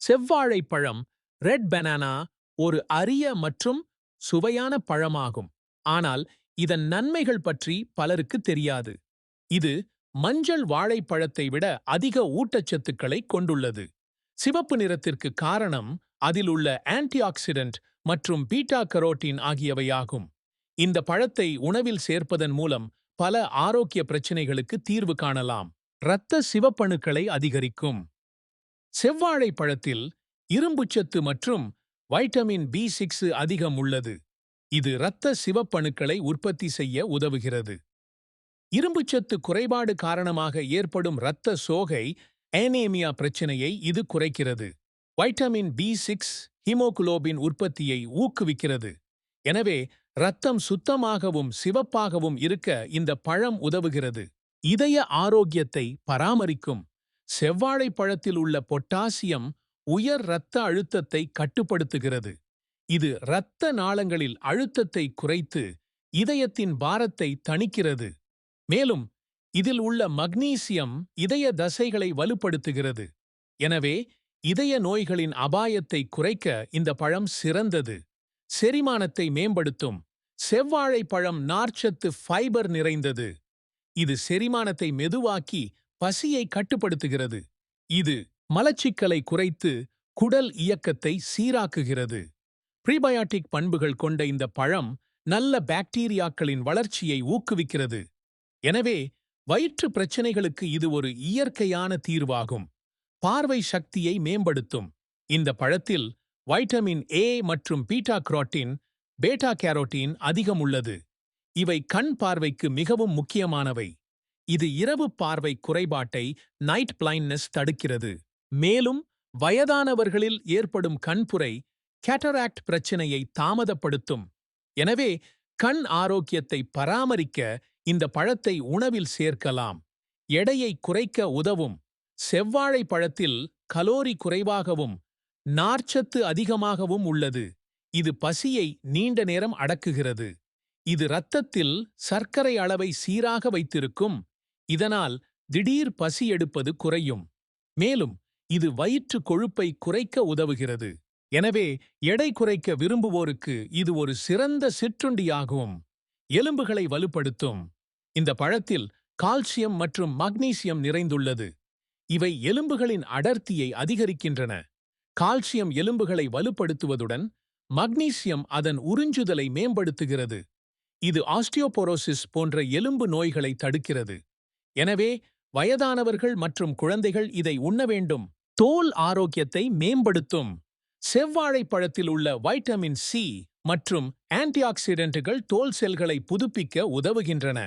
செவ்வாழை பழம் red banana ஒரு அரிய மற்றும் சுவையான பழமாகும். ஆனால் இதன் நன்மைகள் பற்றி பலருக்கு தெரியாது. இது மஞ்சள் வாழைப்பழத்தை விட அதிக ஊட்டச்சத்துக்களை கொண்டுள்ளது. சிவப்பு நிறத்திற்கு காரணம் அதில் உள்ள ஆன்டிஆக்சிடென்ட் மற்றும் பீட்டா கரோட்டின் ஆகியவையாகும். இந்த பழத்தை உணவில் சேர்ப்பதன் மூலம் பல ஆரோக்கிய பிரச்சினைகளுக்கு தீர்வு காணலாம். இரத்த சிவப்பணுக்களை அதிகரிக்கும். செவ்வாழை பழத்தில் இரும்புச்சத்து மற்றும் வைட்டமின் பி6 அதிகம் உள்ளது. இது இரத்த சிவப்பணுக்களை உற்பத்தி செய்ய உதவுகிறது. இரும்புச்சத்து குறைபாடு காரணமாக ஏற்படும் இரத்த சோகை அனீமியா பிரச்சினையை இது குறைக்கிறது. வைட்டமின் பி6 ஹீமோகுளோபின் உற்பத்தியை ஊக்குவிக்கிறது. எனவே இரத்தம் சுத்தமாகவும் சிவப்பாகவும் இருக்க இந்த பழம் உதவுகிறது. இதய ஆரோக்கியத்தை பராமரிக்கும். செவ்வாழை பழத்தில் உள்ள பொட்டாசியம் உயர் இரத்த அழுத்தத்தை கட்டுப்படுத்துகிறது. இது இரத்த நாளங்களில் அழுத்தத்தை குறைத்து இதயத்தின் பாரத்தை தணிக்கிறது. மேலும் இதில் உள்ள மக்னீசியம் இதய தசைகளை வலுப்படுத்துகிறது. எனவே இதய நோய்களின் அபாயத்தை குறைக்க இந்த பழம் சிறந்தது. செரிமானத்தை மேம்படுத்தும். செவ்வாழை பழம் நார்ச்சத்து ஃபைபர் நிறைந்தது. இது செரிமானத்தை மெதுவாக்கி பசியை கட்டுப்படுத்துகிறது. இது மலச்சிக்கலை குறைத்து குடல் இயக்கத்தை சீராக்குகிறது. ப்ரீபயாட்டிக் பண்புகள் கொண்ட இந்த பழம் நல்ல பாக்டீரியாக்களின் வளர்ச்சியை ஊக்குவிக்கிறது. எனவே வயிற்று பிரச்சினைகளுக்கு இது ஒரு இயற்கையான தீர்வாகும். பார்வை சக்தியை மேம்படுத்தும். இந்த பழத்தில் வைட்டமின் ஏ மற்றும் பீட்டா கரோட்டின் பேட்டா கேரோட்டீன் அதிகம் உள்ளது. இவை கண் பார்வைக்கு மிகவும் முக்கியமானவை. இது இரவு பார்வை குறைபாட்டை நைட் பிளைண்ட்னஸ் தடுக்கிறது. மேலும் வயதானவர்களில் ஏற்படும் கண்புரை கேட்டராக்ட் பிரச்சினையை தாமதப்படுத்தும். எனவே கண் ஆரோக்கியத்தை பராமரிக்க இந்த பழத்தை உணவில் சேர்க்கலாம். எடையை குறைக்க உதவும். செவ்வாழை பழத்தில் கலோரி குறைவாகவும் நார்ச்சத்து அதிகமாகவும் உள்ளது. இது பசியை நீண்ட நேரம் அடக்குகிறது. இது இரத்தத்தில் சர்க்கரை அளவை சீராக வைத்திருக்கும். இதனால் திடீர் பசி எடுப்பது குறையும். மேலும் இது வயிற்று கொழுப்பை குறைக்க உதவுகிறது. எனவே எடை குறைக்க விரும்புவோருக்கு இது ஒரு சிறந்த சிற்றுண்டியாகும். எலும்புகளை வலுப்படுத்தும். இந்த பழத்தில் கால்சியம் மற்றும் மக்னீசியம் நிறைந்துள்ளது. இவை எலும்புகளின் அடர்த்தியை அதிகரிக்கின்றன. கால்சியம் எலும்புகளை வலுப்படுத்துவதுடன் மக்னீசியம் அதன் உறிஞ்சுதலை மேம்படுத்துகிறது. இது ஆஸ்டியோபோரோசிஸ் போன்ற எலும்பு நோய்களை தடுக்கிறது. எனவே வயதானவர்கள் மற்றும் குழந்தைகள் இதை உண்ண வேண்டும். தோல் ஆரோக்கியத்தை மேம்படுத்தும். செவ்வாழை பழத்தில் உள்ள வைட்டமின் சி மற்றும் ஆன்டிஆக்சிடென்ட்டுகள் தோல் செல்களை புதுப்பிக்க உதவுகின்றன.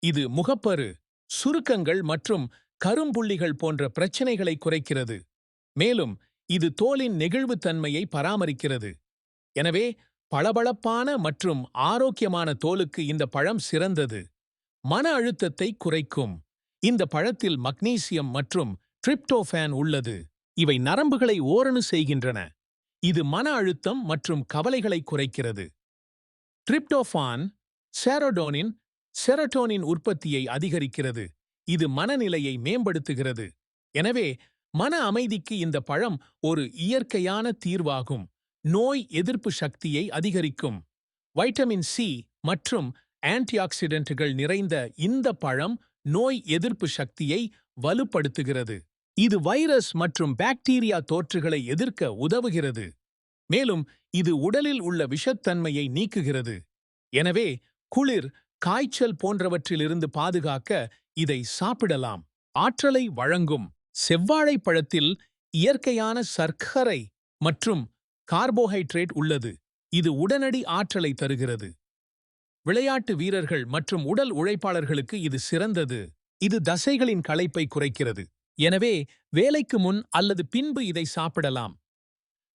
இது முகப்பரு, சுருக்கங்கள் மற்றும் கரும்புள்ளிகள் போன்ற பிரச்சினைகளை குறைக்கிறது. மேலும் இது தோலின் நெகிழ்வுத்தன்மையை பராமரிக்கிறது. எனவே பளபளப்பான மற்றும் ஆரோக்கியமான தோலுக்கு இந்த பழம் சிறந்தது. மன அழுத்தத்தை குறைக்கும். இந்த பழத்தில் மக்னீசியம் மற்றும் டிரிப்டோஃபான் உள்ளது. இவை நரம்புகளை ஓரணு செய்கின்றன. இது மன அழுத்தம் மற்றும் கவலைகளை குறைக்கிறது. டிரிப்டோஃபான் செரோட்டோனின் உற்பத்தியை அதிகரிக்கிறது. இது மனநிலையை மேம்படுத்துகிறது. எனவே மன அமைதிக்கு இந்த பழம் ஒரு இயற்கையான தீர்வாகும். நோய் எதிர்ப்பு சக்தியை அதிகரிக்கும். வைட்டமின் சி மற்றும் ஆன்டிஆக்சிடென்ட்டுகள் நிறைந்த இந்த பழம் நோய் எதிர்ப்பு சக்தியை வலுப்படுத்துகிறது. இது வைரஸ் மற்றும் பாக்டீரியா தொற்றுகளை எதிர்க்க உதவுகிறது. மேலும் இது உடலில் உள்ள விஷத்தன்மையை நீக்குகிறது. எனவே குளிர், காய்ச்சல் போன்றவற்றிலிருந்து பாதுகாக்க இதை சாப்பிடலாம். ஆற்றலை வழங்கும். செவ்வாழை பழத்தில் இயற்கையான சர்க்கரை மற்றும் கார்போஹைட்ரேட் உள்ளது. இது உடனடி ஆற்றலை தருகிறது. விளையாட்டு வீரர்கள் மற்றும் உடல் உழைப்பாளர்களுக்கு இது சிறந்தது. இது தசைகளின் களைப்பை குறைக்கிறது. எனவே வேலைக்கு முன் அல்லது பின்பு இதை சாப்பிடலாம்.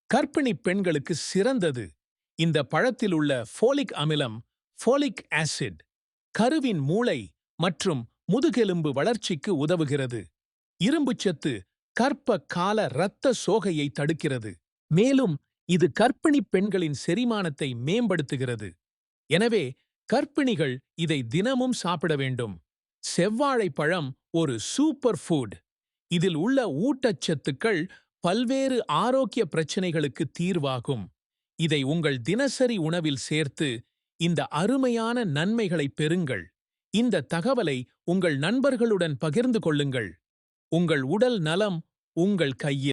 கர்ப்பிணி பெண்களுக்கு சிறந்தது. இந்த பழத்தில் உள்ள ஃபோலிக் அமிலம், ஃபோலிக் ஆசிட், கருவின் மூளை மற்றும் முதுகெலும்பு வளர்ச்சிக்கு உதவுகிறது. இரும்புச்சத்து கர்ப்ப கால இரத்த சோகையை தடுக்கிறது. மேலும் இது கர்ப்பிணி பெண்களின் செரிமானத்தை மேம்படுத்துகிறது. எனவே கர்ப்பிணிகள் இதை தினமும் சாப்பிட வேண்டும். செவ்வாழை பழம் ஒரு சூப்பர் ஃபுட். இதில் உள்ள ஊட்டச்சத்துக்கள் பல்வேறு ஆரோக்கிய பிரச்சனைகளுக்கு தீர்வாகும். இதை உங்கள் தினசரி உணவில் சேர்த்து இந்த அருமையான நன்மைகளைப் பெறுங்கள். இந்த தகவலை உங்கள் நண்பர்களுடன் பகிர்ந்து கொள்ளுங்கள். உங்கள் உடல் நலம் உங்கள் கையில்.